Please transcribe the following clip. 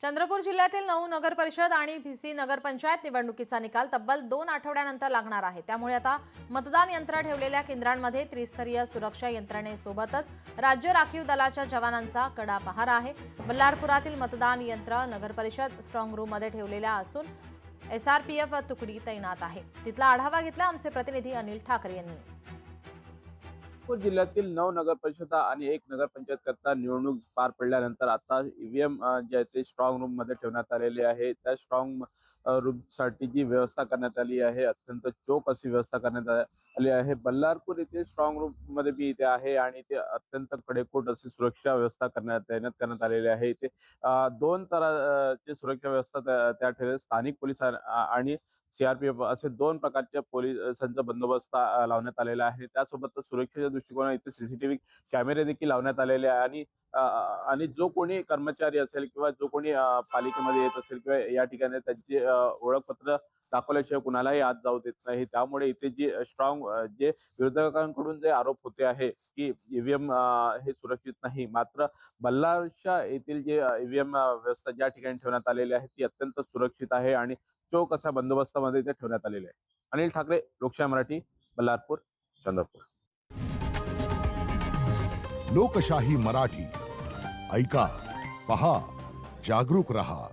चंद्रपूर जिल्ह्यातील 9 नगर परिषद आणि भिसी नगरपंचायत निवडणुकीचा निकाल तब्बल 2 आठवड्यानंतर लागणार आहे। त्यामुळे आता मतदान यंत्र ठेवलेल्या केंद्रांमध्ये त्रिस्तरीय सुरक्षा यंत्रणेसोबतच राज्य राखीव दलाच्या जवानांचा कडा पहारा आहे। बल्लारपुरातील मतदान यंत्र नगरपरिषद स्ट्रॉंग रूम मध्ये ठेवलेल्या असून एसआरपीएफ तुकडी तैनात आहे। तिथला आढावा घेतला आमचे प्रतिनिधी अनिल ठाकरे यांनी। नागपूर जिल्ह्यातील 9 नगरपरिषदा आणि 1 नगरपंचायत करता निवडणूक पार पडल्यानंतर आता ईव्हीएम जे आहे ते स्ट्रॉंग रूम मध्ये ठेवण्यात आलेले आहे। त्या स्ट्रॉंग रूम साठी जी व्यवस्था करण्यात आली आहे अत्यंत चोख अशी व्यवस्था करण्यात आली आहे। बल्लारपूर येथे स्ट्रॉंग रूम मध्ये बी इथे आहे आणि ते अत्यंत कडेकोट अशी सुरक्षा व्यवस्था तैनात करण्यात आलेली आहे। इथे 2 तराची सुरक्षा व्यवस्था त्या ठेवली। स्थानिक पोलीस आणि सीआरपीएफ असे 2 प्रकारच्या पोलिसांचा बंदोबस्त लावण्यात आलेला आहे। त्यासोबतच सुरक्षेच्या दृष्टिकोनातून इथे सीसीटीव्ही कॅमेरे देखील लावण्यात आलेले आहे आणि जो कोणी कर्मचारी असेल किंवा जो कोणी पालिकेमध्ये येत असेल किंवा या ठिकाणी त्यांची ओळखपत्र दाखवल्याशिवाय कुणालाही आत जाऊ देत नाही। त्यामुळे इथे जी जे विरोधकांकडून जे आरोप होते आहे की ईव्हीएम हे सुरक्षित नाही, मात्र बल्लारशा येथील जे ईव्हीएम व्यवस्था ज्या ठिकाणी ठेवण्यात आलेली आहे ती अत्यंत सुरक्षित आहे आणि चोख अशा बंदोबस्तामध्ये ते ठेवण्यात आलेले आहे। अनिल ठाकरे, लोकशाही मराठी, बल्लारपूर, चंद्रपूर। लोकशाही मराठी ऐका, पहा, जागरूक रहा।